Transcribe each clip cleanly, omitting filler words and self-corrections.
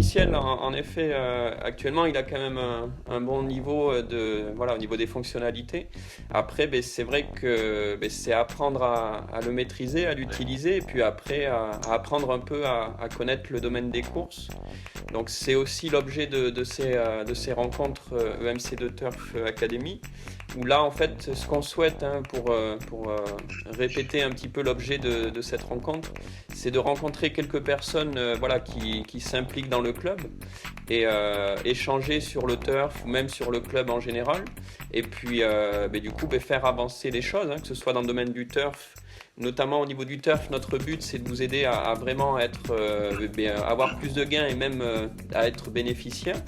logiciel, en effet, actuellement, il a quand même un bon niveau au niveau des fonctionnalités. Après, ben, c'est vrai que ben, c'est apprendre à le maîtriser, à l'utiliser, et puis après, à apprendre un peu à connaître le domaine des courses. Donc, c'est aussi l'objet de ces rencontres EMC de Turf Academy, où là, en fait, ce qu'on souhaite pour répéter un petit peu l'objet de cette rencontre, c'est de rencontrer quelques personnes qui s'impliquent dans le club et échanger sur le turf ou même sur le club en général. Et puis, du coup, faire avancer les choses, que ce soit dans le domaine du turf. Notamment au niveau du turf, notre but c'est de vous aider à vraiment avoir plus de gains et même à être bénéficiaire.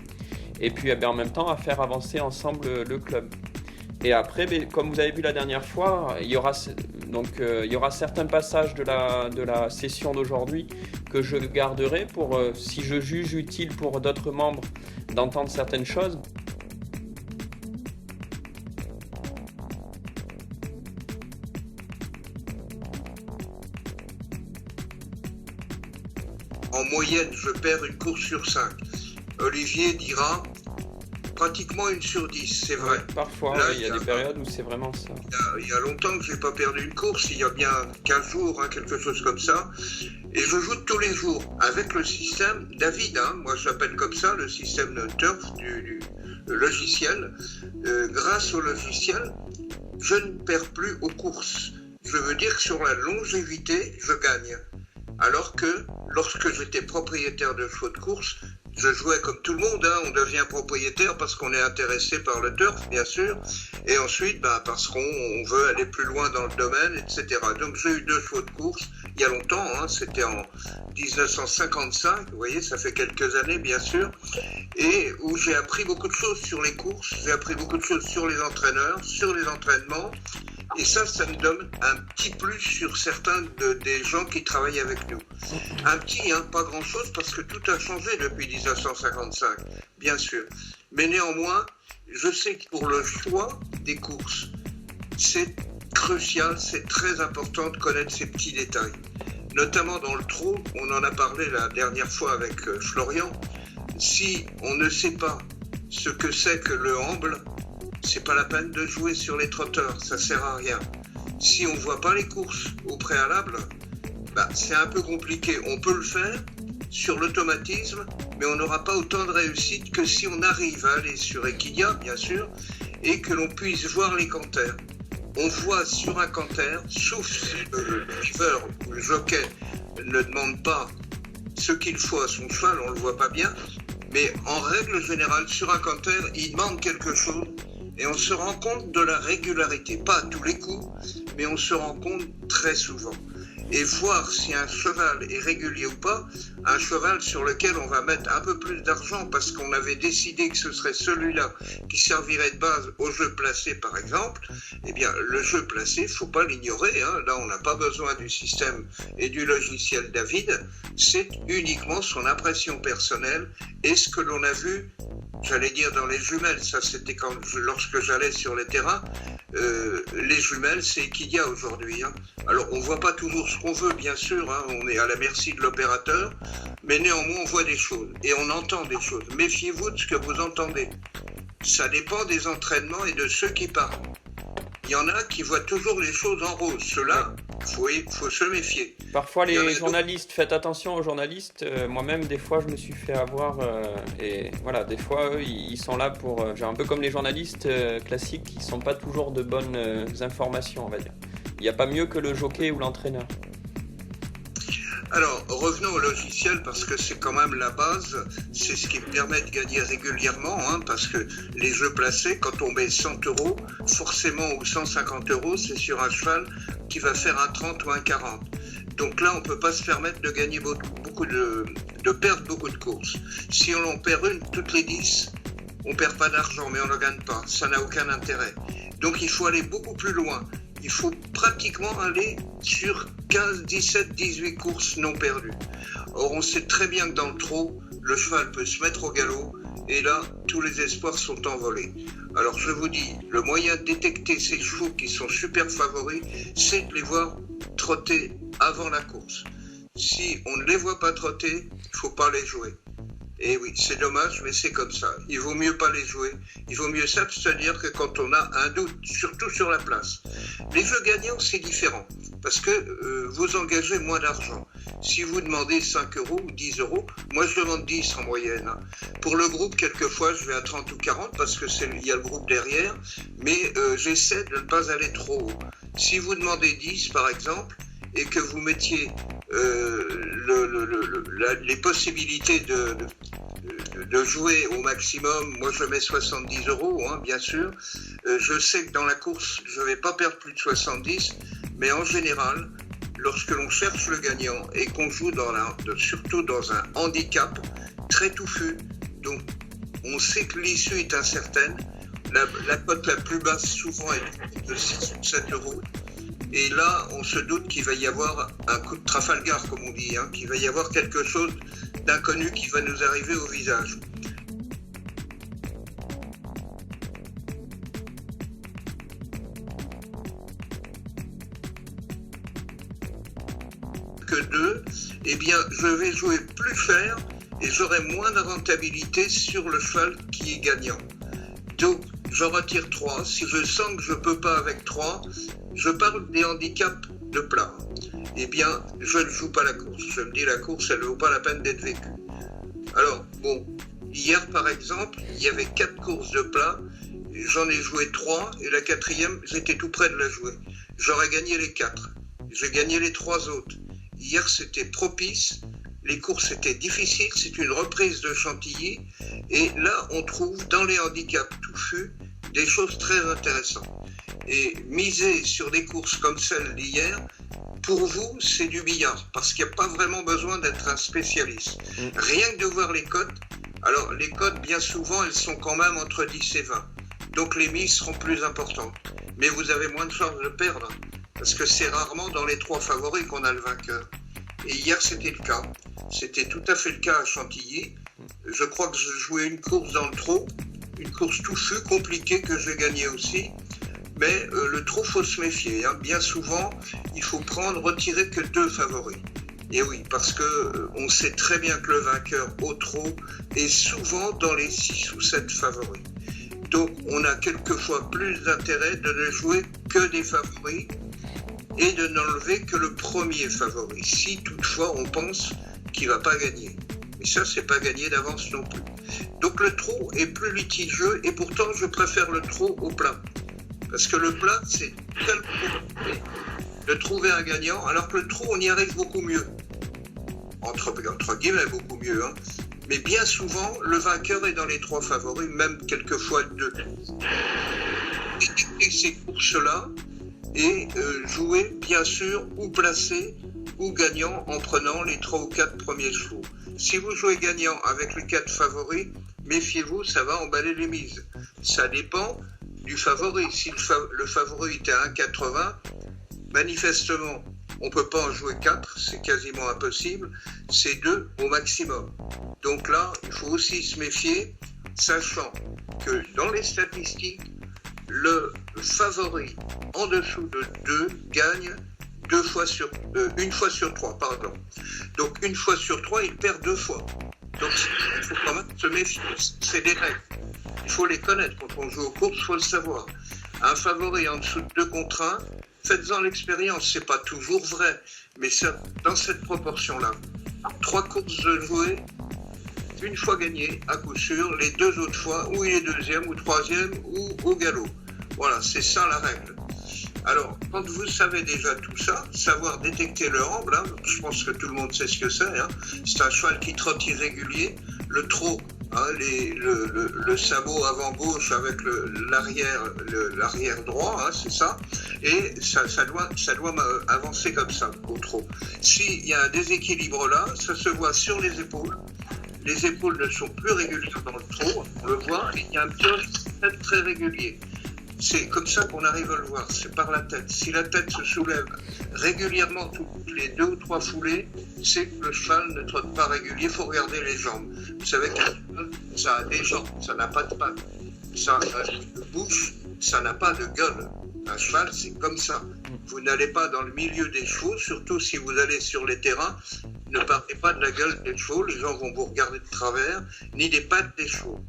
Et puis en même temps à faire avancer ensemble le club. Et après, comme vous avez vu la dernière fois, il y aura certains passages de la session d'aujourd'hui que je garderai pour, si je juge utile pour d'autres membres d'entendre certaines choses. En moyenne, je perds une course sur 5. Olivier dira pratiquement une sur 10, c'est vrai. Parfois, là, il y a des périodes où c'est vraiment ça. Il y a longtemps que je n'ai pas perdu une course, il y a bien 15 jours, quelque chose comme ça. Et je joue tous les jours avec le système David, moi je l'appelle comme ça, le système de turf du logiciel. Grâce au logiciel, je ne perds plus aux courses. Je veux dire que sur la longévité, je gagne. Alors que lorsque j'étais propriétaire de chevaux de course, je jouais comme tout le monde, on devient propriétaire parce qu'on est intéressé par le turf, bien sûr, et ensuite parce qu'on veut aller plus loin dans le domaine, etc. Donc j'ai eu 2 chevaux de course il y a longtemps, c'était en 1955, vous voyez, ça fait quelques années, bien sûr, et où j'ai appris beaucoup de choses sur les courses, j'ai appris beaucoup de choses sur les entraîneurs, sur les entraînements, et ça me donne un petit plus sur certains des gens qui travaillent avec nous. Un petit, pas grand-chose, parce que tout a changé depuis 1955, bien sûr. Mais néanmoins, je sais que pour le choix des courses, c'est crucial, c'est très important de connaître ces petits détails. Notamment dans le trot, on en a parlé la dernière fois avec Florian. Si on ne sait pas ce que c'est que le amble, c'est pas la peine de jouer sur les trotteurs, ça sert à rien. Si on voit pas les courses au préalable, c'est un peu compliqué. On peut le faire sur l'automatisme, mais on n'aura pas autant de réussite que si on arrive à aller sur Equidia, bien sûr, et que l'on puisse voir les canters. On voit sur un canter, sauf si le driver ou le jockey ne demande pas ce qu'il faut à son cheval, on ne le voit pas bien, mais en règle générale, sur un canter, il demande quelque chose et on se rend compte de la régularité. Pas à tous les coups, mais on se rend compte très souvent. Et voir si un cheval est régulier ou pas, un cheval sur lequel on va mettre un peu plus d'argent parce qu'on avait décidé que ce serait celui-là qui servirait de base au jeu placé par exemple, eh bien le jeu placé, il ne faut pas l'ignorer, là on n'a pas besoin du système et du logiciel David, c'est uniquement son impression personnelle et ce que l'on a vu, j'allais dire dans les jumelles, ça c'était lorsque j'allais sur les terrains, les jumelles c'est qu'il y a aujourd'hui. Alors on ne voit pas toujours ce qu'on veut bien sûr, on est à la merci de l'opérateur, mais néanmoins on voit des choses et on entend des choses. Méfiez-vous de ce que vous entendez. Ça dépend des entraînements et de ceux qui parlent. Il y en a qui voient toujours les choses en rose. Ceux-là, faut se méfier. Parfois les journalistes, faites attention aux journalistes. Moi-même, des fois, je me suis fait avoir. Et voilà, des fois, eux, ils sont là pour. Un peu comme les journalistes classiques, qui ne sont pas toujours de bonnes informations, on va dire. Il n'y a pas mieux que le jockey ou l'entraîneur. Alors, revenons au logiciel parce que c'est quand même la base, c'est ce qui me permet de gagner régulièrement, parce que les jeux placés, quand on met 100 €, forcément, ou 150 €, c'est sur un cheval qui va faire un 30 ou un 40. Donc là, on ne peut pas se permettre de gagner de perdre beaucoup de courses. Si on en perd une toutes les 10, on ne perd pas d'argent, mais on ne gagne pas. Ça n'a aucun intérêt. Donc il faut aller beaucoup plus loin. Il faut pratiquement aller sur 15, 17, 18 courses non perdues. Or, on sait très bien que dans le trot, le cheval peut se mettre au galop et là, tous les espoirs sont envolés. Alors, je vous dis, le moyen de détecter ces chevaux qui sont super favoris, c'est de les voir trotter avant la course. Si on ne les voit pas trotter, il ne faut pas les jouer. Et oui, c'est dommage, mais c'est comme ça. Il vaut mieux pas les jouer. Il vaut mieux s'abstenir que quand on a un doute, surtout sur la place. Les jeux gagnants, c'est différent, parce que vous engagez moins d'argent. Si vous demandez 5 euros ou 10 euros, moi je demande 10 en moyenne. Hein. Pour le groupe, quelquefois, je vais à 30 ou 40, parce qu'il y a le groupe derrière, mais j'essaie de ne pas aller trop haut. Si vous demandez 10, par exemple, et que vous mettiez les possibilités de jouer au maximum, moi je mets 70 euros, hein, bien sûr. Je sais que dans la course, je ne vais pas perdre plus de 70, mais en général, lorsque l'on cherche le gagnant et qu'on joue surtout dans un handicap très touffu, donc on sait que l'issue est incertaine, la cote la plus basse souvent est de 6 ou 7 euros. Et là, on se doute qu'il va y avoir un coup de Trafalgar, comme on dit, hein, qu'il va y avoir quelque chose d'inconnu qui va nous arriver au visage. Que 2, eh bien, je vais jouer plus cher et j'aurai moins de rentabilité sur le cheval qui est gagnant. Donc, je retire 3. Si je sens que je ne peux pas avec 3, je parle des handicaps de plat. Eh bien, je ne joue pas la course. Je me dis, la course, elle ne vaut pas la peine d'être vécue. Alors, bon, hier, par exemple, il y avait 4 courses de plat. J'en ai joué 3 et la 4e, j'étais tout près de la jouer. J'aurais gagné les 4. J'ai gagné les 3 autres. Hier, c'était propice. Les courses étaient difficiles. C'est une reprise de Chantilly. Et là, on trouve dans les handicaps touffus des choses très intéressantes. Et miser sur des courses comme celle d'hier, pour vous, c'est du billard, parce qu'il n'y a pas vraiment besoin d'être un spécialiste. Rien que de voir les cotes, alors les cotes, bien souvent, elles sont quand même entre 10 et 20. Donc les mises seront plus importantes. Mais vous avez moins de chances de perdre, parce que c'est rarement dans les 3 favoris qu'on a le vainqueur. Et hier, c'était le cas. C'était tout à fait le cas à Chantilly. Je crois que je jouais une course dans le trot, une course touffue, compliquée, que j'ai gagnée aussi. Mais le trot, faut se méfier. Hein. Bien souvent, il faut retirer que 2 favoris. Et oui, parce que on sait très bien que le vainqueur au trot est souvent dans les 6 ou 7 favoris. Donc, on a quelquefois plus d'intérêt de ne jouer que des favoris et de n'enlever que le premier favori, si toutefois on pense qu'il ne va pas gagner. Mais ça, c'est pas gagné d'avance non plus. Donc, le trot est plus litigieux et pourtant, je préfère le trot au plat. Parce que le plat, c'est tellement compliqué de trouver un gagnant, alors que le trot, on y arrive beaucoup mieux. Entre guillemets, beaucoup mieux. Hein. Mais bien souvent, le vainqueur est dans les 3 favoris, même quelquefois 2. Et ces courses-là, et jouer, bien sûr, ou placé, ou gagnant en prenant les 3 ou 4 premiers chevaux. Si vous jouez gagnant avec les 4 favoris, méfiez-vous, ça va emballer les mises. Ça dépend du favori. Si le favori était à 1,80, manifestement, on ne peut pas en jouer 4, c'est quasiment impossible, c'est 2 au maximum. Donc là, il faut aussi se méfier, sachant que dans les statistiques, le favori en dessous de 2 gagne une fois sur 3, pardon. Donc une fois sur 3, il perd 2 fois. Donc il faut quand même se méfier, c'est des règles. Il faut les connaître. Quand on joue aux courses, il faut le savoir. Un favori en dessous de 2 contre 1, faites-en l'expérience. C'est pas toujours vrai, mais ça, dans cette proportion-là. 3 courses de jouer, une fois gagné, à coup sûr. Les 2 autres fois, ou il est 2e, ou 3e, ou au galop. Voilà, c'est ça la règle. Alors, quand vous savez déjà tout ça, savoir détecter le amble, hein, je pense que tout le monde sait ce que c'est. Hein, c'est un cheval qui trotte irrégulier. Le trot, hein, le sabot avant gauche avec l'arrière droit, hein, c'est ça. Et ça doit avancer comme ça au trot. S'il y a un déséquilibre là, ça se voit sur les épaules. Les épaules ne sont plus régulières dans le trot, on le voit, et il y a un pioche très, très régulier. C'est comme ça qu'on arrive à le voir, c'est par la tête. Si la tête se soulève régulièrement toutes les 2 ou 3 foulées, c'est que le cheval ne trotte pas régulier, il faut regarder les jambes. Vous savez qu'un cheval, ça a des jambes, ça n'a pas de pattes. Ça a une bouche, ça n'a pas de gueule. Un cheval, c'est comme ça. Vous n'allez pas dans le milieu des chevaux, surtout si vous allez sur les terrains Ne parlez pas de la gueule des chevaux, les gens vont vous regarder de travers, ni des pattes des chevaux.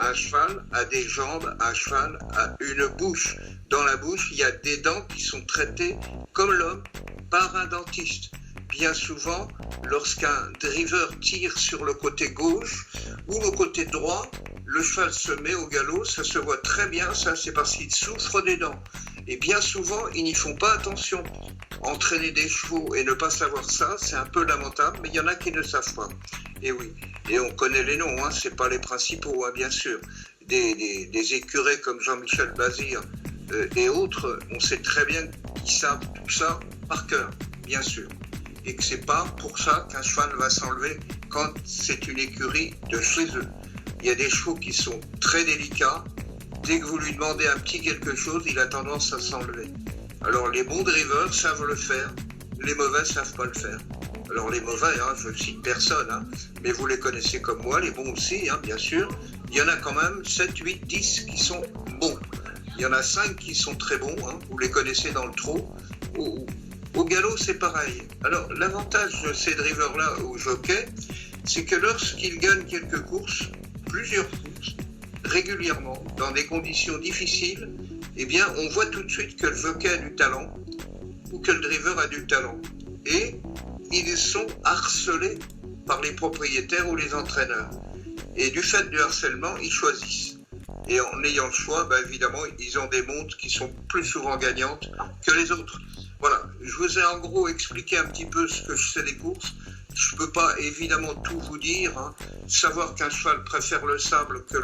Un cheval a des jambes, un cheval a une bouche. Dans la bouche, il y a des dents qui sont traitées comme l'homme par un dentiste. Bien souvent, lorsqu'un driver tire sur le côté gauche ou le côté droit, le cheval se met au galop, ça se voit très bien, ça c'est parce qu'il souffre des dents. Et bien souvent, ils n'y font pas attention. Entraîner des chevaux et ne pas savoir ça, c'est un peu lamentable, mais il y en a qui ne savent pas. Et oui, et on connaît les noms, hein, c'est pas les principaux, hein, bien sûr. Des écureuils comme Jean-Michel Bazir et autres, on sait très bien qu'ils savent tout ça par cœur, bien sûr. Et que c'est pas pour ça qu'un cheval va s'enlever quand c'est une écurie de chez eux. Il y a des chevaux qui sont très délicats. Dès que vous lui demandez un petit quelque chose, il a tendance à s'enlever. Alors les bons drivers savent le faire, les mauvais ne savent pas le faire. Alors les mauvais, hein, je ne cite personne, hein, mais vous les connaissez comme moi, les bons aussi, hein, bien sûr. Il y en a quand même 7, 8, 10 qui sont bons. Il y en a 5 qui sont très bons, hein, vous les connaissez dans le trot. Au galop, c'est pareil. Alors l'avantage de ces drivers-là au jockey, c'est que lorsqu'ils gagnent quelques courses, plusieurs courses, régulièrement, dans des conditions difficiles, eh bien, on voit tout de suite que le jockey a du talent ou que le driver a du talent. Et ils sont harcelés par les propriétaires ou les entraîneurs. Et du fait du harcèlement, ils choisissent. Et en ayant le choix, bah, évidemment, ils ont des montres qui sont plus souvent gagnantes que les autres. Voilà, je vous ai en gros expliqué un petit peu ce que je sais des courses. Je ne peux pas évidemment tout vous dire. Hein. Savoir qu'un cheval préfère le sable que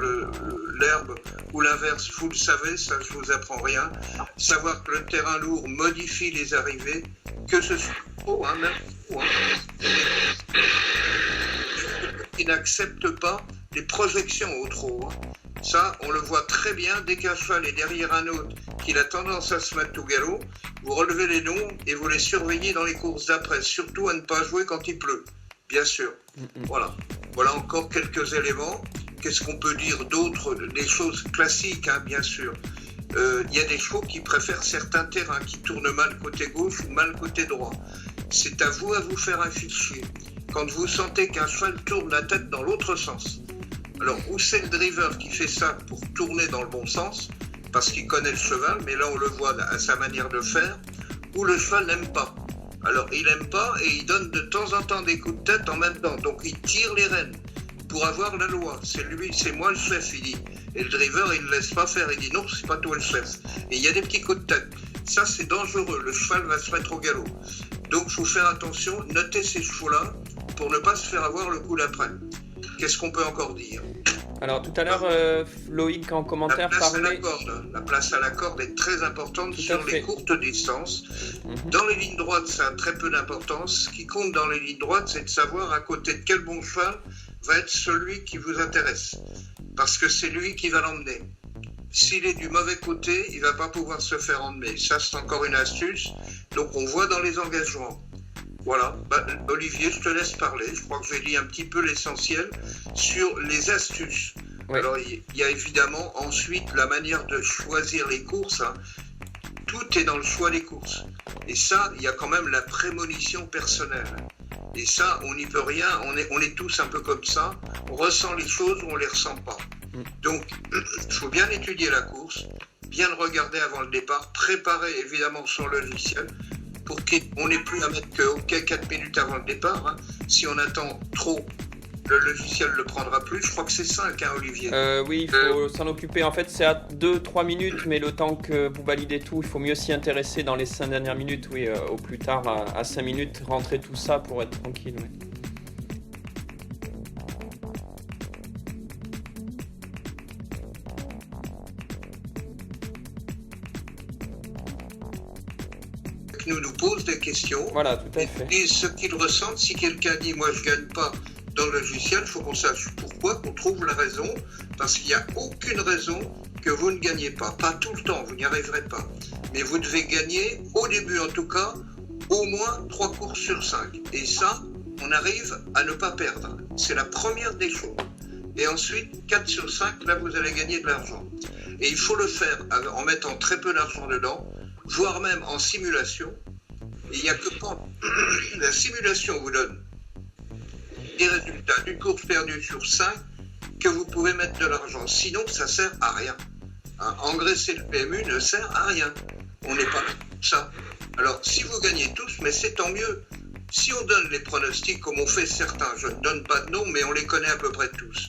l'herbe ou l'inverse, vous le savez, ça je ne vous apprends rien. Savoir que le terrain lourd modifie les arrivées, que ce soit trop, hein, même trop. Hein. Ils n'acceptent pas les projections au trot. Hein. Ça, on le voit très bien, dès qu'un cheval est derrière un autre, qu'il a tendance à se mettre au galop, vous relevez les noms et vous les surveillez dans les courses d'après, surtout à ne pas jouer quand il pleut, bien sûr. Voilà encore quelques éléments. Qu'est-ce qu'on peut dire d'autre? Des choses classiques, hein, bien sûr. Il y a des chevaux qui préfèrent certains terrains, qui tournent mal côté gauche ou mal côté droit. C'est à vous faire un fichier. Quand vous sentez qu'un cheval tourne la tête dans l'autre sens, alors, où c'est le driver qui fait ça pour tourner dans le bon sens, parce qu'il connaît le cheval, mais là on le voit à sa manière de faire, ou le cheval n'aime pas. Alors, il n'aime pas et il donne de temps en temps des coups de tête en même temps. Donc, il tire les rênes pour avoir la loi. C'est lui, c'est moi le chef, il dit. Et le driver, il ne laisse pas faire. Il dit non, c'est pas toi le chef. Et il y a des petits coups de tête. Ça, c'est dangereux. Le cheval va se mettre au galop. Donc, il faut faire attention, notez ces chevaux-là pour ne pas se faire avoir le coup d'après. Qu'est-ce qu'on peut encore dire? Alors tout à l'heure, Loïc en commentaire parlait... La place à la corde est très importante sur les courtes distances. Dans les lignes droites, ça a très peu d'importance. Ce qui compte dans les lignes droites, c'est de savoir à côté de quel bon cheval va être celui qui vous intéresse. Parce que c'est lui qui va l'emmener. S'il est du mauvais côté, il ne va pas pouvoir se faire emmener. Ça, c'est encore une astuce. Donc on voit dans les engagements. Voilà, Olivier, je te laisse parler. Je crois que j'ai dit un petit peu l'essentiel sur les astuces. Oui. Alors, il y a évidemment ensuite la manière de choisir les courses. Hein. Tout est dans le choix des courses. Et ça, il y a quand même la prémonition personnelle. Et ça, on n'y peut rien. On est tous un peu comme ça. On ressent les choses ou on ne les ressent pas. Donc, il faut bien étudier la course, bien le regarder avant le départ, préparer évidemment son logiciel, pour qu'on n'ait plus à mettre que 4 minutes avant le départ. Hein. Si on attend trop, le logiciel ne le prendra plus. Je crois que c'est 5, hein, Olivier. Oui, il faut s'en occuper. En fait, c'est à 2-3 minutes, mais le temps que vous validez tout, il faut mieux s'y intéresser dans les 5 dernières minutes. Oui, au plus tard, à 5 minutes, rentrer tout ça pour être tranquille. Oui. Nous pose des questions. Voilà, tout à fait. Et ce qu'ils ressentent, si quelqu'un dit moi je gagne pas dans le logiciel, il faut qu'on sache pourquoi, qu'on trouve la raison, parce qu'il n'y a aucune raison que vous ne gagnez pas. Pas tout le temps, vous n'y arriverez pas. Mais vous devez gagner, au début en tout cas, au moins 3 courses sur 5. Et ça, on arrive à ne pas perdre. C'est la première des choses. Et ensuite, 4 sur 5, là vous allez gagner de l'argent. Et il faut le faire en mettant très peu d'argent dedans, voire même en simulation. Et il n'y a que quand la simulation vous donne des résultats d'une course perdue sur 5 que vous pouvez mettre de l'argent. Sinon, ça ne sert à rien. Hein, engraisser le PMU ne sert à rien. On n'est pas comme ça. Alors, si vous gagnez tous, mais c'est tant mieux. Si on donne les pronostics comme ont fait certains, je ne donne pas de nom, mais on les connaît à peu près tous,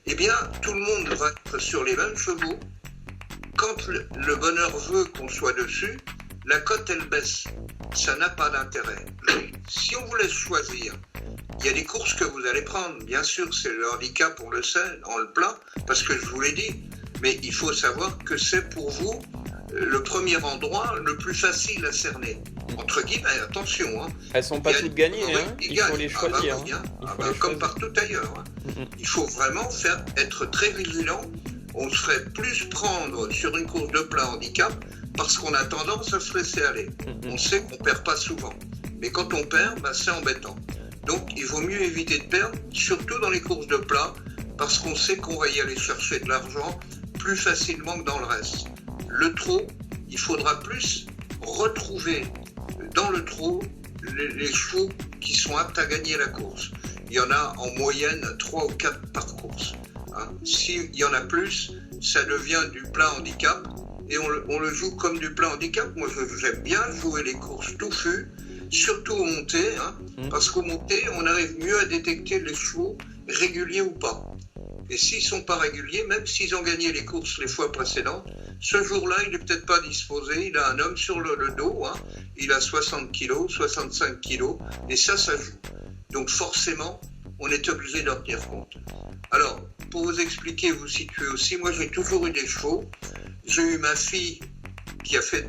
eh bien, tout le monde va être sur les mêmes chevaux. Quand le bonheur veut qu'on soit dessus, la cote, elle baisse. Ça n'a pas d'intérêt. Si on vous laisse choisir, il y a des courses que vous allez prendre. Bien sûr, c'est le handicap, on le sait, on le plaint, parce que je vous l'ai dit. Mais il faut savoir que c'est pour vous le premier endroit le plus facile à cerner. Entre guillemets, attention. Hein. Elles ne sont pas toutes gagnées, hein. Il faut les choisir. Comme partout ailleurs. Hein. Il faut vraiment être très vigilant. On se ferait plus prendre sur une course de plat handicap parce qu'on a tendance à se laisser aller. On sait qu'on ne perd pas souvent. Mais quand on perd, c'est embêtant. Donc il vaut mieux éviter de perdre, surtout dans les courses de plat, parce qu'on sait qu'on va y aller chercher de l'argent plus facilement que dans le reste. Le trot, il faudra plus retrouver dans le trot les chevaux qui sont aptes à gagner la course. Il y en a en moyenne 3 ou 4 par course. Hein. S'il y en a plus, ça devient du plat handicap et on le joue comme du plat handicap. Moi, j'aime bien jouer les courses touffues, surtout au monté, hein, parce qu'au monté, on arrive mieux à détecter les chevaux réguliers ou pas. Et s'ils ne sont pas réguliers, même s'ils ont gagné les courses les fois précédentes, ce jour-là, il n'est peut-être pas disposé. Il a un homme sur le dos, hein, il a 60 kg, 65 kg, et ça joue. Donc forcément, on est obligé d'en tenir compte. Alors, pour vous expliquer, vous situer aussi, moi j'ai toujours eu des chevaux. J'ai eu ma fille qui a fait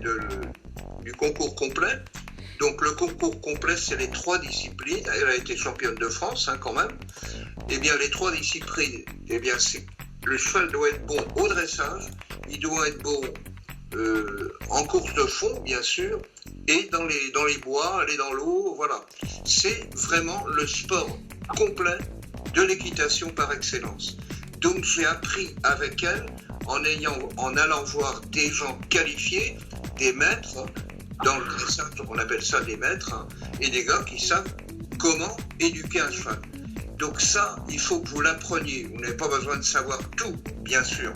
du concours complet. Donc le concours complet, c'est les 3 disciplines. Elle a été championne de France, hein, quand même. Eh bien, les 3 disciplines, eh bien, le cheval doit être bon au dressage, il doit être bon en course de fond, bien sûr, et dans les bois, aller dans l'eau, voilà. C'est vraiment le sport complet de l'équitation par excellence. Donc j'ai appris avec elle en allant voir des gens qualifiés, des maîtres, dans le dressage, on appelle ça des maîtres, hein, et des gars qui savent comment éduquer un cheval. Donc ça, il faut que vous l'appreniez. Vous n'avez pas besoin de savoir tout, bien sûr,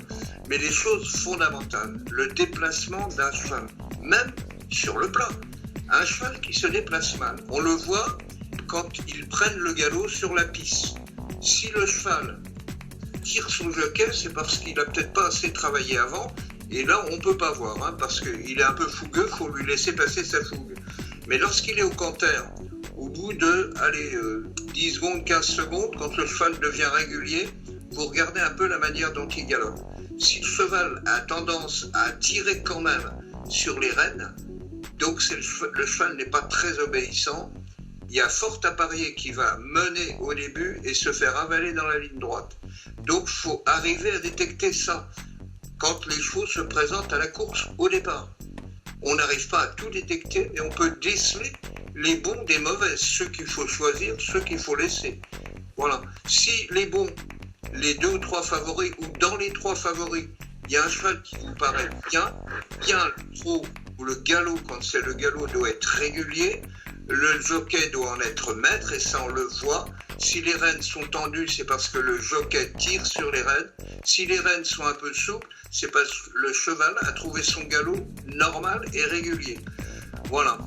mais les choses fondamentales, le déplacement d'un cheval, même sur le plat. Un cheval qui se déplace mal, on le voit quand ils prennent le galop sur la piste. Si le cheval tire son jockey, c'est parce qu'il n'a peut-être pas assez travaillé avant, et là on ne peut pas voir, hein, parce qu'il est un peu fougueux, il faut lui laisser passer sa fougue. Mais lorsqu'il est au canter, au bout de 10 secondes, 15 secondes, quand le cheval devient régulier, vous regardez un peu la manière dont il galope. Si le cheval a tendance à tirer quand même sur les rênes, donc le cheval n'est pas très obéissant, il y a fort à parier qu'il va mener au début et se faire avaler dans la ligne droite. Donc il faut arriver à détecter ça quand les chevaux se présentent à la course au départ. On n'arrive pas à tout détecter, mais on peut déceler les bons des mauvais, ceux qu'il faut choisir, ceux qu'il faut laisser. Voilà. Si les bons, les 2 ou 3 favoris, ou dans les 3 favoris, il y a un cheval qui vous paraît bien le trot ou le galop, quand c'est le galop, doit être régulier, le jockey doit en être maître, et ça on le voit. Si les rênes sont tendues, c'est parce que le jockey tire sur les rênes. Si les rênes sont un peu souples, c'est parce que le cheval a trouvé son galop normal et régulier. Voilà.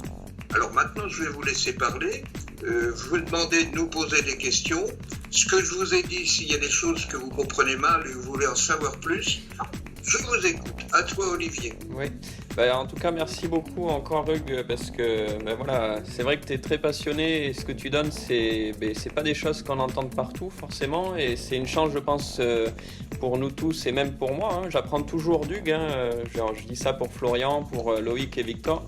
Alors maintenant, je vais vous laisser parler. Je vous demander de nous poser des questions. Ce que je vous ai dit, s'il y a des choses que vous comprenez mal et que vous voulez en savoir plus, je vous écoute. À toi, Olivier. Oui. En tout cas, merci beaucoup encore, Hugues, parce que voilà, c'est vrai que tu es très passionné et ce que tu donnes, c'est pas des choses qu'on entend de partout, forcément, et c'est une chance, je pense, pour nous tous et même pour moi. Hein. J'apprends toujours d'Hugues. Hein. Je dis ça pour Florian, pour Loïc et Victor.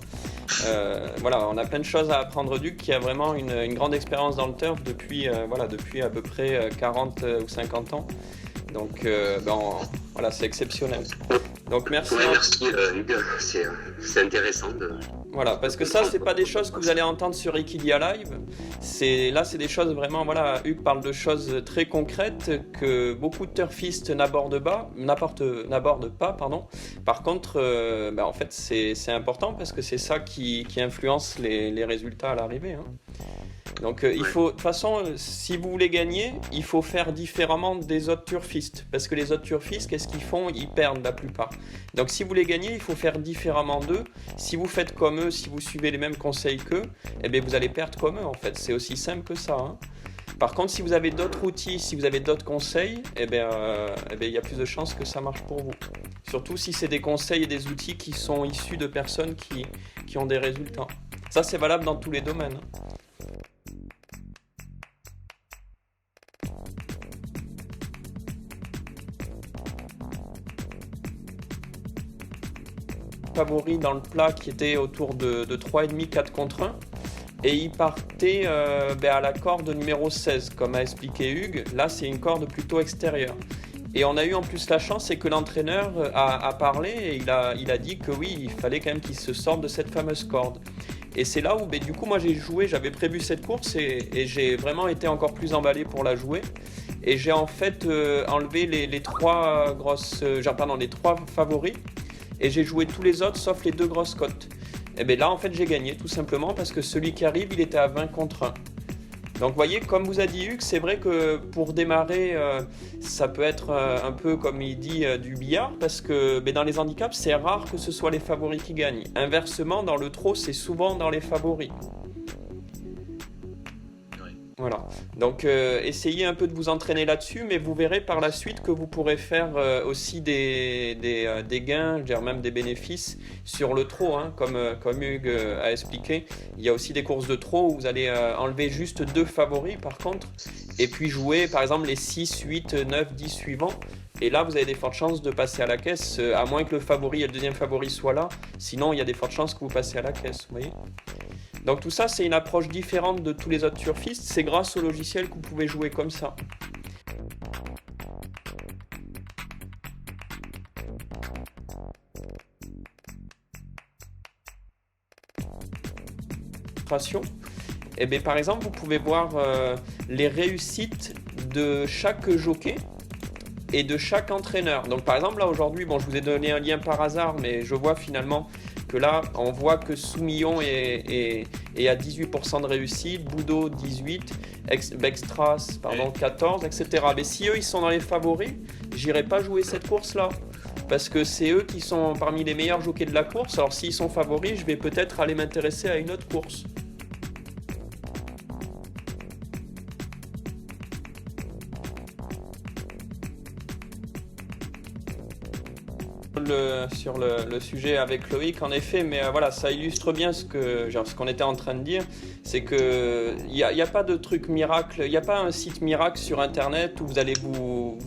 Voilà, on a plein de choses à apprendre d'Hugues qui a vraiment une grande expérience dans le turf depuis à peu près 40 ou 50 ans. Donc voilà, c'est exceptionnel. Donc merci. Ouais, merci Hugues, c'est intéressant de... Voilà, parce que ça, c'est pas des choses que vous allez entendre sur Equidia Live. C'est des choses vraiment, voilà, Hugues parle de choses très concrètes que beaucoup de turfistes n'abordent pas. Par contre, en fait, c'est important parce que c'est ça qui influence les résultats à l'arrivée. Hein. Donc il faut, de toute façon, si vous voulez gagner, il faut faire différemment des autres turfistes. Parce que les autres turfistes, qu'est-ce qu'ils font? Ils perdent la plupart. Donc si vous voulez gagner, il faut faire différemment d'eux. Si vous faites comme eux, si vous suivez les mêmes conseils qu'eux, eh bien vous allez perdre comme eux en fait. C'est aussi simple que ça. Hein. Par contre, si vous avez d'autres outils, si vous avez d'autres conseils, eh bien, il y a plus de chances que ça marche pour vous. Surtout si c'est des conseils et des outils qui sont issus de personnes qui ont des résultats. Ça, c'est valable dans tous les domaines. Hein. Favori dans le plat qui était autour de 3,5, 4 contre 1. Et il partait à la corde numéro 16, comme a expliqué Hugues. Là, c'est une corde plutôt extérieure. Et on a eu en plus la chance, c'est que l'entraîneur a parlé et il a dit que oui, il fallait quand même qu'il se sorte de cette fameuse corde. Et c'est là où, du coup, moi j'ai joué, j'avais prévu cette course et j'ai vraiment été encore plus emballé pour la jouer. Et j'ai en fait enlevé les trois favoris. Et j'ai joué tous les autres sauf les 2 grosses cotes. Et bien là en fait j'ai gagné tout simplement parce que celui qui arrive il était à 20 contre 1. Donc vous voyez, comme vous a dit Hugues, c'est vrai que pour démarrer ça peut être un peu comme il dit du billard parce que dans les handicaps c'est rare que ce soit les favoris qui gagnent. Inversement dans le trot c'est souvent dans les favoris. Voilà, donc essayez un peu de vous entraîner là-dessus, mais vous verrez par la suite que vous pourrez faire aussi des gains, je dirais même des bénéfices sur le trot, hein, comme Hugues a expliqué. Il y a aussi des courses de trot où vous allez enlever juste 2 favoris par contre, et puis jouer par exemple les 6, 8, 9, 10 suivants. Et là, vous avez des fortes chances de passer à la caisse, à moins que le favori et le deuxième favori soient là. Sinon, il y a des fortes chances que vous passez à la caisse, vous voyez. Donc tout ça, c'est une approche différente de tous les autres turfistes. C'est grâce au logiciel que vous pouvez jouer comme ça. Et bien, par exemple, vous pouvez voir les réussites de chaque jockey et de chaque entraîneur. Donc par exemple, là aujourd'hui, je vous ai donné un lien par hasard, mais je vois finalement que là, on voit que Soumillon est à 18% de réussite, Boudot 18, Bextras 14, etc. Mais si eux, ils sont dans les favoris, j'irai pas jouer cette course-là. Parce que c'est eux qui sont parmi les meilleurs jockeys de la course. Alors s'ils sont favoris, je vais peut-être aller m'intéresser à une autre course. Sur le sujet avec Loïc en effet, mais voilà, ça illustre bien ce qu'on était en train de dire, c'est que il y a pas de truc miracle, il n'y a pas un site miracle sur internet où vous allez vous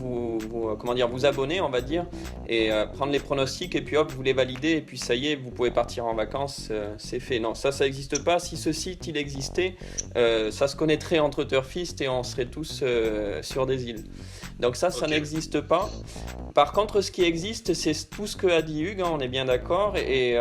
abonner, on va dire, et prendre les pronostics et puis hop, vous les validez et puis ça y est, vous pouvez partir en vacances, c'est fait. Non, ça n'existe pas. Si ce site il existait, ça se connaîtrait entre turfistes et on serait tous sur des îles. Donc ça n'existe pas. Par contre, ce qui existe, c'est tout ce que a dit Hugues, hein, on est bien d'accord, et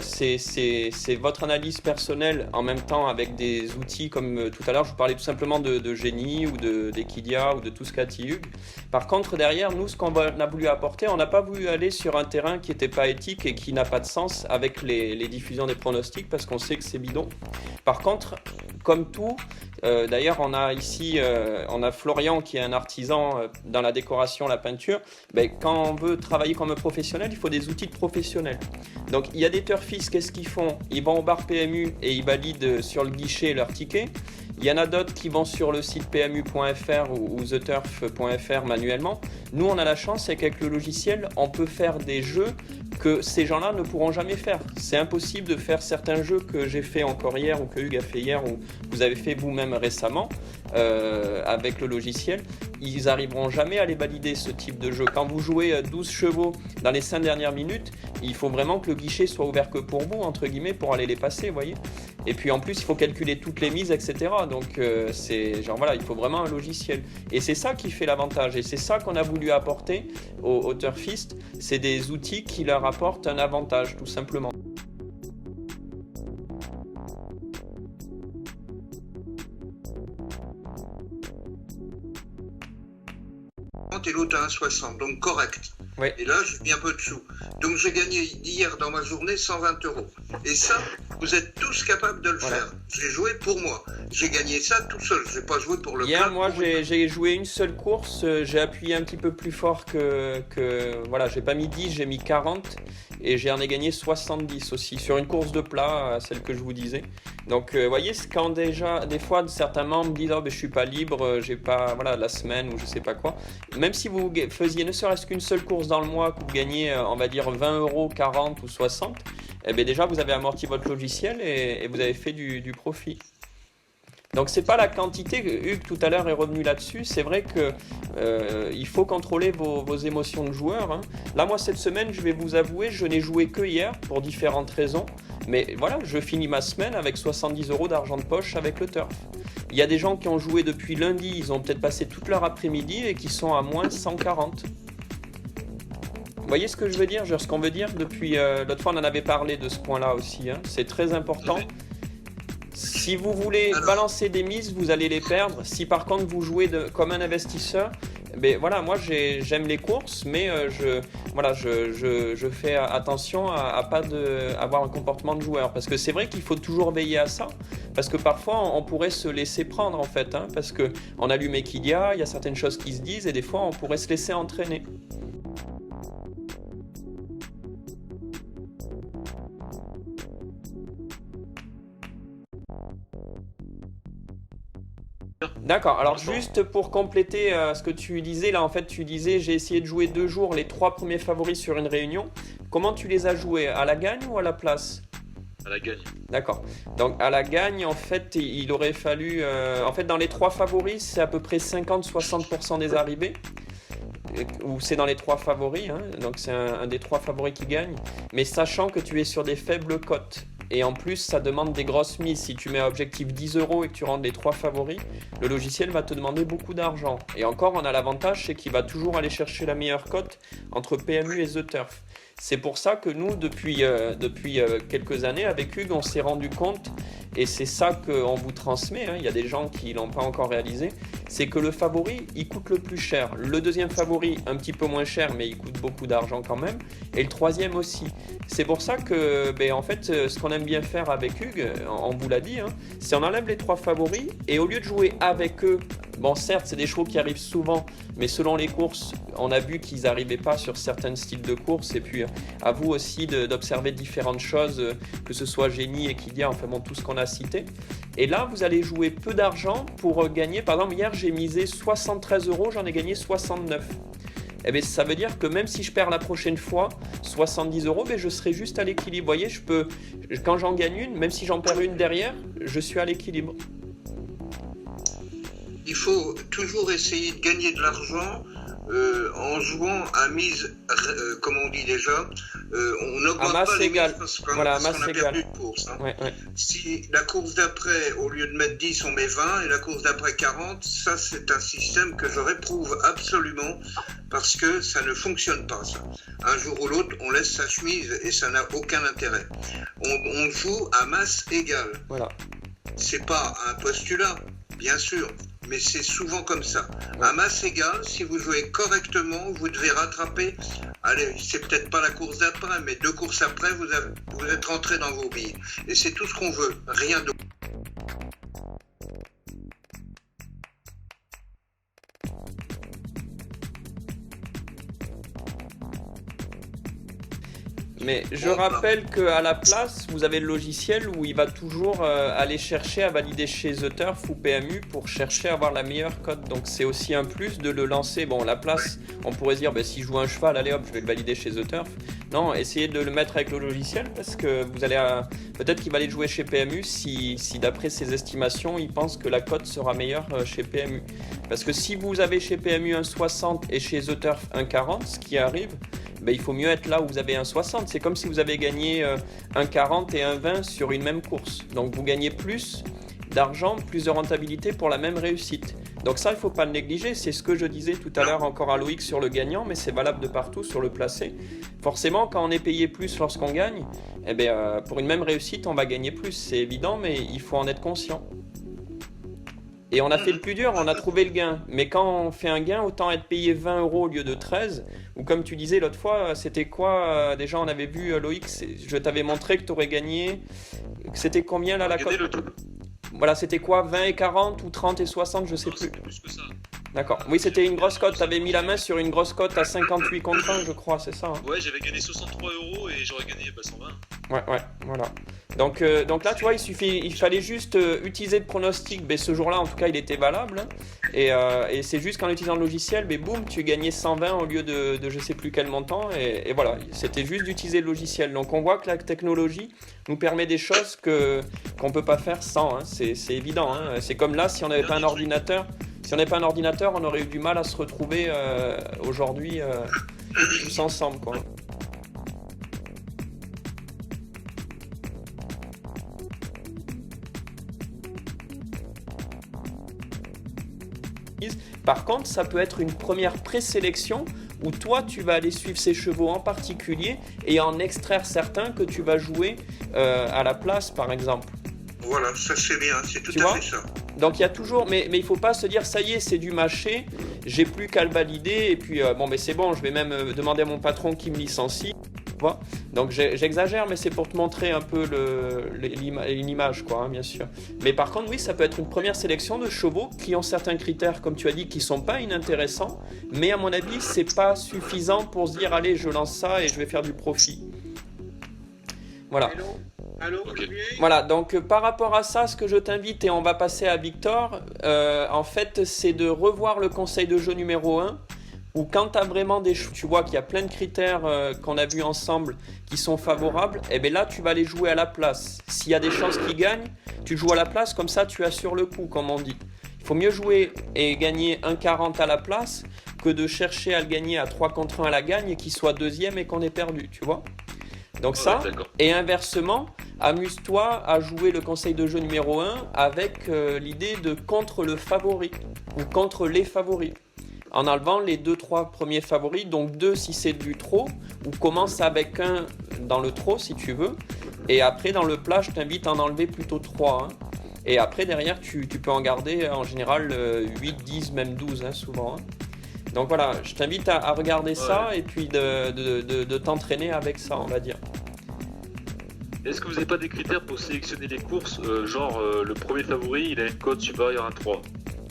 c'est votre analyse personnelle en même temps avec des outils comme tout à l'heure, je vous parlais tout simplement de Génie ou d'Equidia ou de tout ce qu'a dit Hugues. Par contre, derrière, nous, ce qu'on a voulu apporter, on n'a pas voulu aller sur un terrain qui n'était pas éthique et qui n'a pas de sens avec les diffusions des pronostics parce qu'on sait que c'est bidon. Par contre, comme tout, d'ailleurs, on a ici Florian qui est un artisan dans la décoration, la peinture. Quand on veut travailler comme un professionnel, il faut des outils de professionnel. Donc il y a des turfistes, qu'est-ce qu'ils font? Ils vont au bar PMU et ils valident sur le guichet leur ticket. Il y en a d'autres qui vont sur le site pmu.fr ou theturf.fr manuellement. Nous, on a la chance, c'est qu'avec le logiciel, on peut faire des jeux que ces gens-là ne pourront jamais faire. C'est impossible de faire certains jeux que j'ai fait encore hier ou que Hugues a fait hier ou vous avez fait vous-même récemment avec le logiciel. Ils n'arriveront jamais à les valider, ce type de jeu. Quand vous jouez 12 chevaux dans les 5 dernières minutes, il faut vraiment que le guichet soit ouvert que pour vous, entre guillemets, pour aller les passer, vous voyez. Et puis en plus, il faut calculer toutes les mises, etc. Donc il faut vraiment un logiciel. Et c'est ça qui fait l'avantage. Et c'est ça qu'on a voulu apporter aux turfistes. C'est des outils qui leur apportent un avantage, tout simplement. Et l'autre à 1,60, donc correct. Oui. Et là, j'ai mis un peu dessous. Donc j'ai gagné hier dans ma journée 120 €. Et ça, vous êtes tous capables de le Voilà. faire. J'ai joué pour moi. J'ai gagné ça tout seul. Je n'ai pas joué pour le Hier, club. moi, j'ai joué une seule course, j'ai appuyé un petit peu plus fort voilà, j'ai pas mis 10, j'ai mis 40 et j'en ai gagné 70 aussi sur une course de plat, celle que je vous disais. Donc, vous voyez, c'est quand déjà, des fois, certains membres disent oh, ben, je suis pas libre, j'ai pas, voilà, la semaine ou je sais pas quoi. Même si vous faisiez ne serait-ce qu'une seule course dans le mois, que vous gagnez, on va dire 20 euros, 40 ou 60, eh bien déjà, vous avez amorti votre logiciel et vous avez fait du profit. Donc c'est pas la quantité, Hugues tout à l'heure est revenu là-dessus, c'est vrai que il faut contrôler vos émotions de joueur. Hein. Là moi cette semaine je vais vous avouer, je n'ai joué que hier pour différentes raisons, mais voilà, je finis ma semaine avec 70 euros d'argent de poche avec le turf. Il y a des gens qui ont joué depuis lundi, ils ont peut-être passé toute leur après-midi et qui sont à moins 140. Vous voyez ce que je veux dire, ce qu'on veut dire depuis l'autre fois on en avait parlé de ce point-là aussi, hein. C'est très important. Si vous voulez balancer des mises, vous allez les perdre. Si par contre vous jouez comme un investisseur, ben voilà, moi j'aime les courses, mais je fais attention à pas avoir un comportement de joueur. Parce que c'est vrai qu'il faut toujours veiller à ça. Parce que parfois on pourrait se laisser prendre en fait. Hein, parce qu'on allume Equidia, il y a certaines choses qui se disent et des fois on pourrait se laisser entraîner. D'accord, alors juste pour compléter ce que tu disais, là en fait tu disais j'ai essayé de jouer 2 jours les 3 premiers favoris sur une réunion. Comment tu les as joués? À la gagne ou à la place? À la gagne. D'accord, donc à la gagne en fait il aurait fallu, en fait dans les 3 favoris c'est à peu près 50-60% des arrivées. Ou c'est dans les 3 favoris, hein, donc c'est un des 3 favoris qui gagne, mais sachant que tu es sur des faibles cotes. Et en plus, ça demande des grosses mises. Si tu mets à objectif 10 euros et que tu rentres les 3 favoris, le logiciel va te demander beaucoup d'argent. Et encore, on a l'avantage, c'est qu'il va toujours aller chercher la meilleure cote entre PMU et The Turf. C'est pour ça que nous, depuis quelques années, avec Hugues, on s'est rendu compte, et c'est ça qu'on vous transmet, hein, il y a des gens qui ne l'ont pas encore réalisé, c'est que le favori, il coûte le plus cher. Le deuxième favori, un petit peu moins cher, mais il coûte beaucoup d'argent quand même. Et le troisième aussi. C'est pour ça que, en fait, ce qu'on aime bien faire avec Hugues, on vous l'a dit, hein, c'est on enlève les 3 favoris, et au lieu de jouer avec eux, bon certes, c'est des chevaux qui arrivent souvent, mais selon les courses, on a vu qu'ils n'arrivaient pas sur certains styles de courses, et puis à vous aussi d'observer différentes choses, que ce soit Génie, Equidia, enfin bon, tout ce qu'on a cité. Et là, vous allez jouer peu d'argent pour gagner. Par exemple, hier, j'ai misé 73 euros, j'en ai gagné 69. Eh bien, ça veut dire que même si je perds la prochaine fois 70 euros, je serai juste à l'équilibre. Vous voyez, quand j'en gagne une, même si j'en perds une derrière, je suis à l'équilibre. Il faut toujours essayer de gagner de l'argent en jouant à mise, comme on dit déjà, on n'augmente pas les mises parce qu'on a perdu de course. Hein. Ouais. Si la course d'après, au lieu de mettre 10, on met 20 et la course d'après 40, ça c'est un système que je réprouve absolument parce que ça ne fonctionne pas ça. Un jour ou l'autre, on laisse sa chemise et ça n'a aucun intérêt. On joue à masse égale. Voilà. C'est pas un postulat, bien sûr, mais c'est souvent comme ça. À masse égale, si vous jouez correctement, vous devez rattraper. Allez, c'est peut-être pas la course d'après, mais 2 courses après, vous êtes rentré dans vos billes. Et c'est tout ce qu'on veut, rien d'autre. Mais je rappelle qu'à la place, vous avez le logiciel où il va toujours aller chercher à valider chez The Turf ou PMU pour chercher à avoir la meilleure cote. Donc c'est aussi un plus de le lancer. Bon, la place, on pourrait se dire, si je joue un cheval, allez hop, je vais le valider chez The Turf. Non, essayez de le mettre avec le logiciel parce que vous allez peut-être qu'il va aller jouer chez PMU si d'après ses estimations, il pense que la cote sera meilleure chez PMU. Parce que si vous avez chez PMU un 60 et chez The Turf un 40, ce qui arrive, il faut mieux être là où vous avez un 60. C'est comme si vous avez gagné un 40 et un 20 sur une même course. Donc vous gagnez plus d'argent, plus de rentabilité pour la même réussite. Donc ça, il ne faut pas le négliger. C'est ce que je disais tout à l'heure encore à Loïc sur le gagnant, mais c'est valable de partout sur le placé. Forcément, quand on est payé plus lorsqu'on gagne, pour une même réussite, on va gagner plus. C'est évident, mais il faut en être conscient. Et on a fait le plus dur, on a trouvé le gain. Mais quand on fait un gain, autant être payé 20 euros au lieu de 13. Ou comme tu disais l'autre fois, c'était quoi déjà, on avait vu, Loïc, je t'avais montré que tu aurais gagné. C'était combien là la cote? Le double. Voilà, c'était quoi? 20 et 40 ou 30 et 60, je sais Non, plus. c'était plus que ça. D'accord. Oui, c'était une grosse cote. Tu avais mis la main sur une grosse cote à 58 contre 1, je crois, c'est ça, hein? Ouais, j'avais gagné 63 euros et j'aurais gagné 120. Ouais, voilà. Donc là, tu vois, il fallait juste utiliser le pronostic. Ce jour-là, en tout cas, il était valable, hein. Et c'est juste qu'en utilisant le logiciel, boum, tu gagnais 120 au lieu de je sais plus quel montant. Et voilà, c'était juste d'utiliser le logiciel. Donc on voit que la technologie nous permet des choses qu'on peut pas faire sans, hein. C'est évident, hein. C'est comme là, si on n'avait pas un ordinateur. Si on n'avait pas un ordinateur, on aurait eu du mal à se retrouver aujourd'hui tous ensemble, quoi. Par contre, ça peut être une première présélection où toi, tu vas aller suivre ces chevaux en particulier et en extraire certains que tu vas jouer à la place, par exemple. Voilà, ça c'est bien, c'est tout Tu à vois? fait ça. Donc il y a toujours, mais il faut pas se dire ça y est, c'est du mâché, j'ai plus qu'à le valider et puis c'est bon, je vais même demander à mon patron qui me licencie. Tu vois? Donc j'exagère, mais c'est pour te montrer un peu une image, quoi, hein, bien sûr. Mais par contre, oui, ça peut être une première sélection de chevaux qui ont certains critères, comme tu as dit, qui sont pas inintéressants, mais à mon avis, c'est pas suffisant pour se dire allez, je lance ça et je vais faire du profit. Voilà. Allô, Ok. Olivier? Voilà, donc par rapport à ça, ce que je t'invite, et on va passer à Victor, en fait, c'est de revoir le conseil de jeu numéro 1, où quand tu as vraiment tu vois qu'il y a plein de critères qu'on a vus ensemble qui sont favorables, et bien là, tu vas les jouer à la place. S'il y a des chances qu'ils gagnent, tu joues à la place, comme ça, tu assures le coup, comme on dit. Il faut mieux jouer et gagner 1,40 à la place que de chercher à le gagner à 3 contre 1 à la gagne et qu'il soit deuxième et qu'on ait perdu, tu vois. Donc ça, d'accord. et inversement, amuse-toi à jouer le conseil de jeu numéro 1 avec l'idée de contre le favori ou contre les favoris. En enlevant les 2-3 premiers favoris, donc 2 si c'est du trop, ou commence avec 1 dans le trop si tu veux, et après dans le plat, je t'invite à en enlever plutôt 3. Hein. Et après derrière, tu peux en garder en général 8, 10, même 12 hein, souvent. Hein. Donc voilà, je t'invite à regarder ça et puis de t'entraîner avec ça, on va dire. Est-ce que vous n'avez pas des critères pour sélectionner les courses le premier favori, il a une cote supérieure à 3?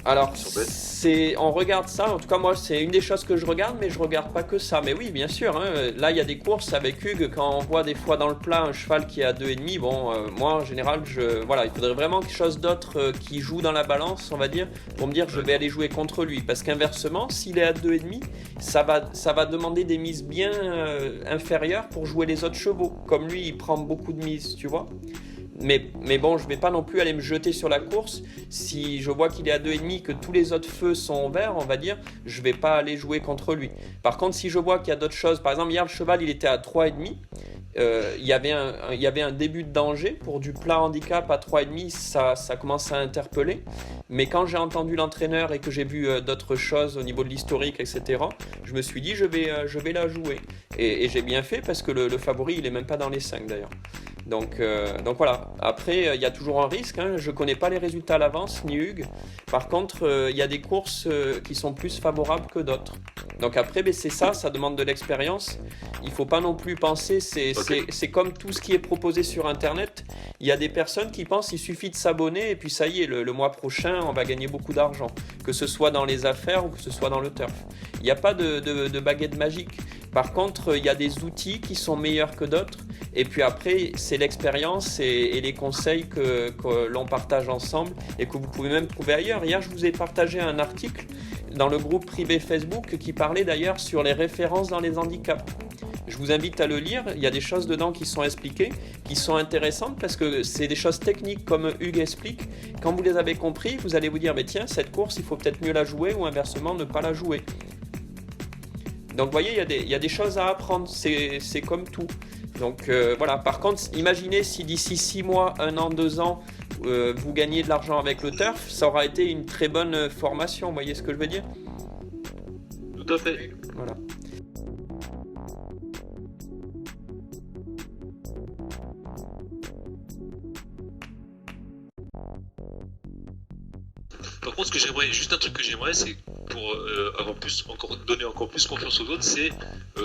Alors, Sur bet. on regarde ça, en tout cas moi c'est une des choses que je regarde, mais je regarde pas que ça. Mais oui, bien sûr, hein, là il y a des courses avec Hugues, quand on voit des fois dans le plat un cheval qui est à 2,5, moi en général, il faudrait vraiment quelque chose d'autre qui joue dans la balance, on va dire, pour me dire je vais aller jouer contre lui. Parce qu'inversement, s'il est à 2,5, ça va demander des mises bien inférieures pour jouer les autres chevaux. Comme lui, il prend beaucoup de mises, tu vois. Mais bon, je vais pas non plus aller me jeter sur la course. Si je vois qu'il est à 2,5, que tous les autres feux sont verts, on va dire, je vais pas aller jouer contre lui. Par contre, si je vois qu'il y a d'autres choses, par exemple, hier le cheval il était à 3,5, il y avait un début de danger pour du plat handicap à 3,5, ça commence à interpeller. Mais quand j'ai entendu l'entraîneur et que j'ai vu d'autres choses au niveau de l'historique, etc., je me suis dit je vais la jouer. Et j'ai bien fait parce que le favori il est même pas dans les 5 d'ailleurs. Donc voilà, après il y a toujours un risque, hein. Je ne connais pas les résultats à l'avance, ni Hugues. Par contre, il y a des courses qui sont plus favorables que d'autres. Donc après, c'est ça demande de l'expérience. Il ne faut pas non plus penser, c'est comme tout ce qui est proposé sur Internet. Il y a des personnes qui pensent qu'il suffit de s'abonner et puis ça y est, le mois prochain, on va gagner beaucoup d'argent. Que ce soit dans les affaires ou que ce soit dans le turf. Il n'y a pas de baguette magique. Par contre, il y a des outils qui sont meilleurs que d'autres. Et puis après, c'est l'expérience et les conseils que l'on partage ensemble et que vous pouvez même trouver ailleurs. Hier, je vous ai partagé un article dans le groupe privé Facebook qui parlait d'ailleurs sur les références dans les handicaps. Je vous invite à le lire, il y a des choses dedans qui sont expliquées, qui sont intéressantes parce que c'est des choses techniques comme Hugues explique. Quand vous les avez compris, vous allez vous dire, mais tiens, cette course, il faut peut-être mieux la jouer ou inversement ne pas la jouer. Donc vous voyez, il y a des choses à apprendre, c'est comme tout. Donc voilà, par contre, imaginez si d'ici 6 mois, 1 an, 2 ans, vous gagnez de l'argent avec le turf, ça aura été une très bonne formation, vous voyez ce que je veux dire? Tout à fait. Voilà. Donc par contre, ce que j'aimerais, juste un truc que j'aimerais, c'est pour donner encore plus confiance aux autres, c'est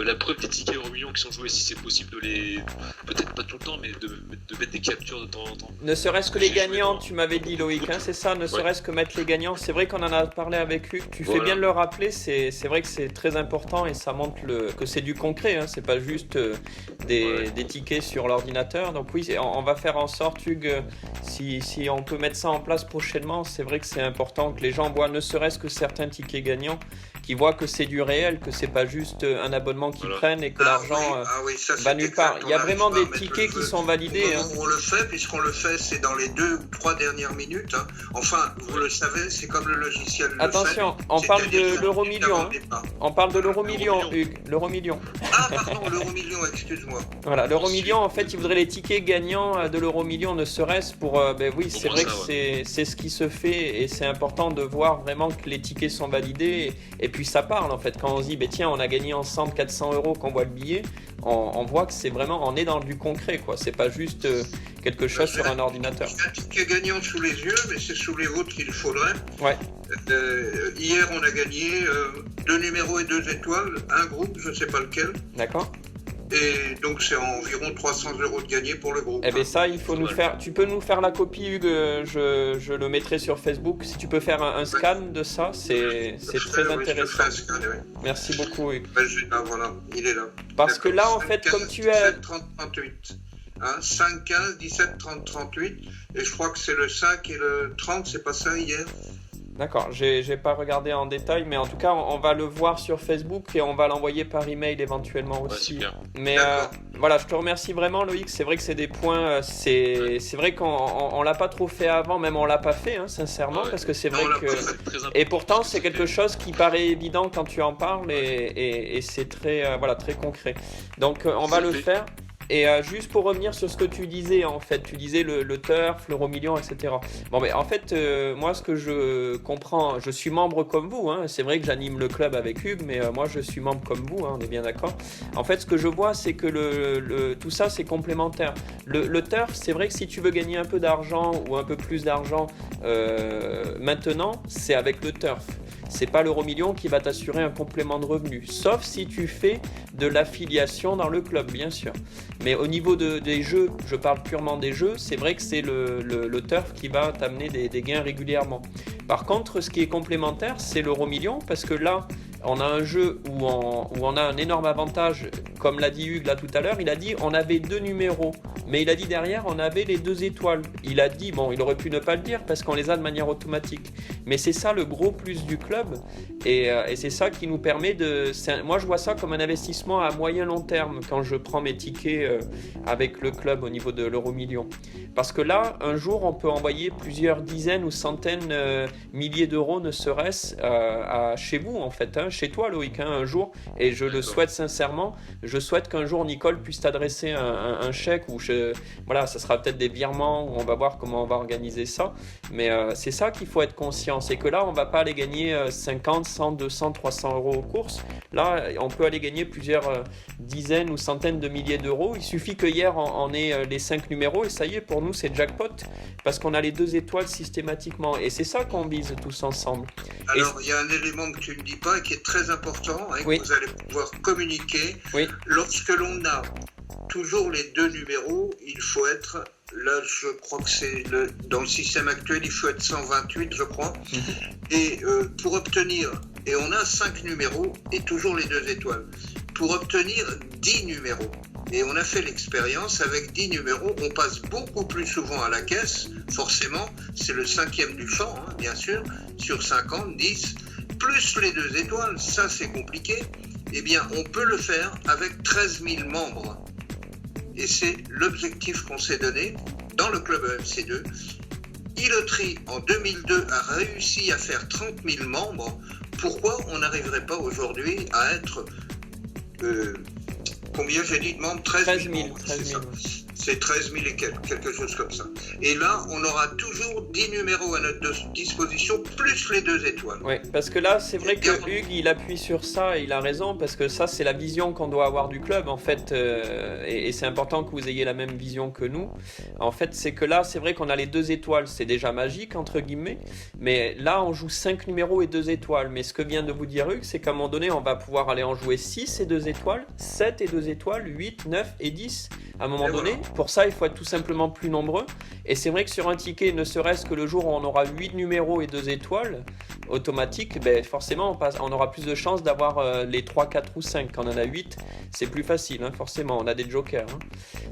la preuve des tickets Euro Million qui sont joués, si c'est possible de les, peut-être pas tout le temps, mais de mettre des captures de temps en temps. Ne serait-ce que les gagnants, tu m'avais dit Loïc, hein, c'est ça, ne serait-ce que mettre les gagnants. C'est vrai qu'on en a parlé avec Hugues, tu fais bien de le rappeler, c'est vrai que c'est très important et ça montre que c'est du concret, hein, c'est pas juste des tickets sur l'ordinateur. Donc oui, on va faire en sorte, Hugues, si on peut mettre ça en place prochainement, c'est vrai que c'est important que les gens voient ne serait-ce que certains tickets gagnants, qui voient que c'est du réel, que c'est pas juste un abonnement qu'ils prennent et que l'argent va nulle part. Il y a vraiment des tickets qui sont validés. On le fait, puisqu'on le fait, c'est dans les 2 ou 3 dernières minutes. Hein. Enfin, vous le savez, c'est comme le logiciel. Attention, on parle de l'euro million. On parle de l'euro million, Hugues. L'euro million. Ah, pardon, l'euro million, excuse-moi. Voilà, l'euro million, en fait, il voudrait les tickets gagnants de l'euro million, ne serait-ce pour. Oui, c'est vrai que c'est ce qui se fait et c'est important de voir vraiment que les tickets sont validés. Et puis ça parle en fait. Quand on se dit, tiens, on a gagné ensemble 400 €, qu'on voit le billet, on voit que c'est vraiment, on est dans du concret, quoi. C'est pas juste quelque chose sur un ordinateur. J'ai un ticket gagnant sous les yeux, mais c'est sous les vôtres qu'il faudrait. Ouais. Hier, on a gagné 2 numéros et 2 étoiles, un groupe, je sais pas lequel. D'accord. Et donc c'est environ 300 € de gagné pour le groupe. Eh bien ça, il faut nous faire. Tu peux nous faire la copie, Hugues. Je le mettrai sur Facebook. Si tu peux faire un scan de ça, c'est très intéressant. Merci beaucoup, Hugues. Voilà, il est là. Parce que là, en fait, comme tu as 30 38. Hein, 5, 15, 17, 30, 38. Et je crois que c'est le 5 et le 30, c'est pas ça hier? D'accord, j'ai pas regardé en détail, mais en tout cas, on va le voir sur Facebook et on va l'envoyer par email éventuellement aussi. Ouais, mais voilà, je te remercie vraiment, Loïc. C'est vrai que c'est des points. C'est vrai qu'on l'a pas trop fait avant, même on l'a pas fait, hein, sincèrement, parce que c'est vrai que. Et pourtant, c'est quelque chose qui paraît évident quand tu en parles et c'est très très concret. Donc, on va le faire. Et juste pour revenir sur ce que tu disais, en fait, tu disais le turf, l'euro million, etc. Bon, mais en fait, moi, ce que je comprends, je suis membre comme vous, hein, c'est vrai que j'anime le club avec Hugues, mais moi, je suis membre comme vous, hein, on est bien d'accord. En fait, ce que je vois, c'est que tout ça, c'est complémentaire. Le turf, c'est vrai que si tu veux gagner un peu d'argent ou un peu plus d'argent maintenant, c'est avec le turf. C'est pas l'euro million qui va t'assurer un complément de revenu, sauf si tu fais de l'affiliation dans le club, bien sûr. Mais au niveau des jeux, je parle purement des jeux, c'est vrai que c'est le turf qui va t'amener des gains régulièrement. Par contre, ce qui est complémentaire, c'est l'euro million, parce que là, on a un jeu où on a un énorme avantage, comme l'a dit Hugues là tout à l'heure, il a dit on avait 2 numéros, mais il a dit derrière on avait les 2 étoiles. Il a dit, il aurait pu ne pas le dire parce qu'on les a de manière automatique. Mais c'est ça le gros plus du club et c'est ça qui nous permet moi je vois ça comme un investissement à moyen long terme quand je prends mes tickets avec le club au niveau de l'euro million. Parce que là, un jour on peut envoyer plusieurs dizaines ou centaines, milliers d'euros ne serait-ce chez vous en fait, hein, chez toi Loïc, hein, un jour, et je le souhaite sincèrement, je souhaite qu'un jour Nicole puisse t'adresser un chèque ou ça sera peut-être des virements, on va voir comment on va organiser ça, mais c'est ça qu'il faut être conscient, c'est que là on va pas aller gagner 50, 100, 200, 300 € aux courses, là on peut aller gagner plusieurs dizaines ou centaines de milliers d'euros, il suffit que hier on ait les 5 numéros et ça y est, pour nous c'est jackpot, parce qu'on a les 2 étoiles systématiquement, et c'est ça qu'on vise tous ensemble. Alors il y a un élément que tu ne dis pas et qui est très important, hein, que vous allez pouvoir communiquer. Oui. Lorsque l'on a toujours les 2 numéros, il faut être, là je crois que c'est dans le système actuel, il faut être 128 je crois, et pour obtenir, et on a 5 numéros et toujours les 2 étoiles, pour obtenir 10 numéros, et on a fait l'expérience, avec 10 numéros, on passe beaucoup plus souvent à la caisse, forcément, c'est le 5e du champ, hein, bien sûr, sur 50, 10, plus les 2 étoiles, ça c'est compliqué, eh bien on peut le faire avec 13 000 membres. Et c'est l'objectif qu'on s'est donné dans le club EMC2. E-Loterie, en 2002, a réussi à faire 30 000 membres. Pourquoi on n'arriverait pas aujourd'hui à être... combien j'ai dit de membres? 13 000 membres. C'est 13 000 et quelque chose comme ça. Et là, on aura toujours 10 numéros à notre disposition, plus les 2 étoiles. Oui, parce que là, c'est vrai que Hugues, il appuie sur ça et il a raison, parce que ça, c'est la vision qu'on doit avoir du club, en fait, et c'est important que vous ayez la même vision que nous. En fait, c'est que là, c'est vrai qu'on a les 2 étoiles, c'est déjà magique, entre guillemets, mais là, on joue 5 numéros et 2 étoiles. Mais ce que vient de vous dire Hugues, c'est qu'à un moment donné, on va pouvoir aller en jouer 6 et 2 étoiles, 7 et 2 étoiles, 8, 9 et 10. À un moment donné, pour ça, il faut être tout simplement plus nombreux. Et c'est vrai que sur un ticket, ne serait-ce que le jour où on aura 8 numéros et 2 étoiles, automatique, ben forcément, on aura plus de chances d'avoir les 3, 4 ou 5. Quand on en a 8, c'est plus facile, hein, forcément, on a des jokers. Hein.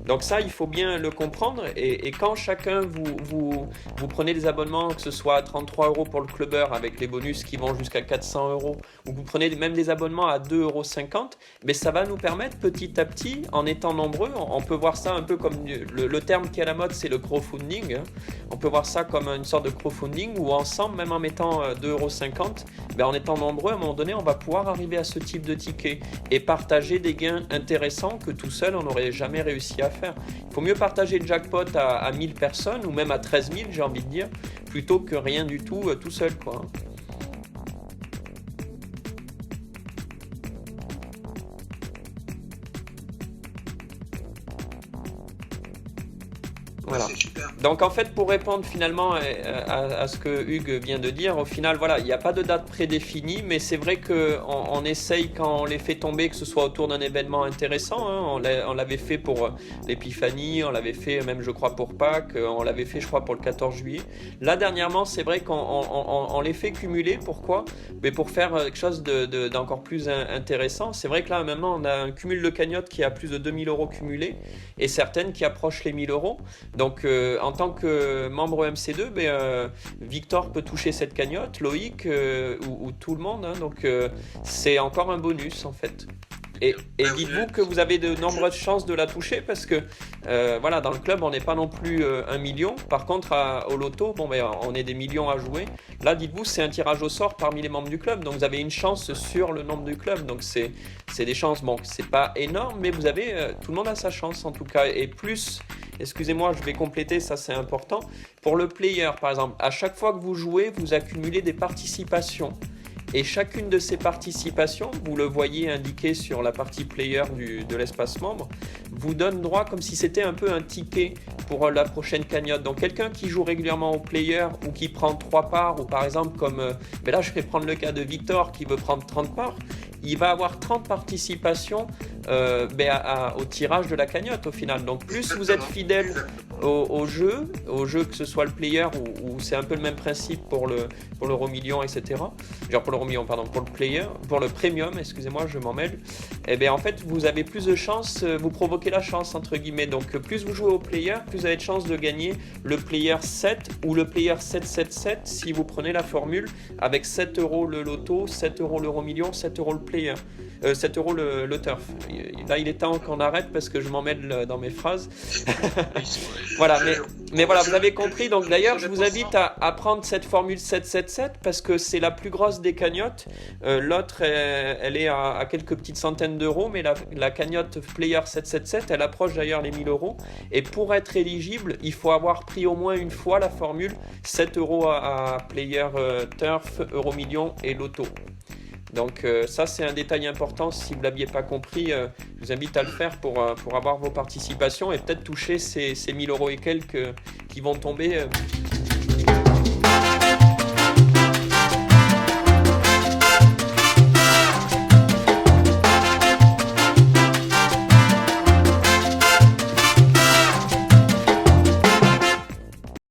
Donc ça, il faut bien le comprendre. Et quand chacun, vous prenez des abonnements, que ce soit à 33 € pour le clubbeur, avec les bonus qui vont jusqu'à 400 €, ou que vous prenez même des abonnements à 2,50 €, ben ça va nous permettre petit à petit, en étant nombreux, on peut voir ça un peu comme le terme qui est à la mode, c'est le crowdfunding. Hein. On peut voir ça comme une sorte de crowdfunding où ensemble, même en mettant 2,50 €, ben en étant nombreux, à un moment donné, on va pouvoir arriver à ce type de ticket et partager des gains intéressants que tout seul, on n'aurait jamais réussi à faire. Il faut mieux partager le jackpot à 1000 personnes ou même à 13 000, j'ai envie de dire, plutôt que rien du tout, tout seul, quoi. Voilà. Donc en fait, pour répondre finalement à ce que Hugues vient de dire, au final, voilà, il n'y a pas de date prédéfinie, mais c'est vrai qu'on essaye quand on les fait tomber, que ce soit autour d'un événement intéressant. Hein, on l'avait fait pour l'Épiphanie, on l'avait fait même, je crois, pour Pâques, on l'avait fait, je crois, pour le 14 juillet. Là, dernièrement, c'est vrai qu'on les fait cumuler. Pourquoi ? Mais pour faire quelque chose d'encore plus intéressant. C'est vrai que là, maintenant, on a un cumul de cagnottes qui a plus de 2000 € cumulés et certaines qui approchent les 1000 €. Donc, en tant que membre MC2, Victor peut toucher cette cagnotte, Loïc ou tout le monde. Hein, donc, c'est encore un bonus en fait. Et dites-vous que vous avez de nombreuses chances de la toucher parce que voilà, dans le club, on n'est pas non plus 1 million. Par contre, au loto, on est des millions à jouer. Là, dites-vous, c'est un tirage au sort parmi les membres du club. Donc, vous avez une chance sur le nombre du club. Donc, c'est des chances. Bon, c'est pas énorme, mais vous avez tout le monde a sa chance en tout cas. Et plus, excusez-moi, je vais compléter, ça c'est important. Pour le player, par exemple, à chaque fois que vous jouez, vous accumulez des participations. Et chacune de ces participations, vous le voyez indiqué sur la partie player de l'espace membre, vous donne droit comme si c'était un peu un ticket pour la prochaine cagnotte. Donc quelqu'un qui joue régulièrement au player ou qui prend 3 parts, ou par exemple comme, là je vais prendre le cas de Victor qui veut prendre 30 parts, il va avoir 30 participations au tirage de la cagnotte au final. Donc plus vous êtes fidèle au jeu que ce soit le player ou c'est un peu le même principe pour l'euro million, etc. Genre pour l'euro million, pardon, pour le player, pour le premium, excusez-moi, je m'en mêle. Et bien en fait vous avez plus de chance, vous provoquez la chance entre guillemets. Donc plus vous jouez au player, plus vous avez de chance de gagner le player 7 ou le player 777 si vous prenez la formule avec 7 € le loto, 7 € l'euro million, 7 € le player. 7 € le turf. Là, il est temps qu'on arrête parce que je m'en mêle dans mes phrases. Voilà, mais voilà, vous avez compris. Donc d'ailleurs, je vous invite à prendre cette formule 777 parce que c'est la plus grosse des cagnottes. L'autre, elle est à quelques petites centaines d'euros, mais la cagnotte Player 777, elle approche d'ailleurs les 1000 €. Et pour être éligible, il faut avoir pris au moins une fois la formule 7 € à Player Turf, Euro Million et Loto. Donc ça c'est un détail important, si vous ne l'aviez pas compris, je vous invite à le faire pour avoir vos participations et peut-être toucher ces 1000 € et quelques qui vont tomber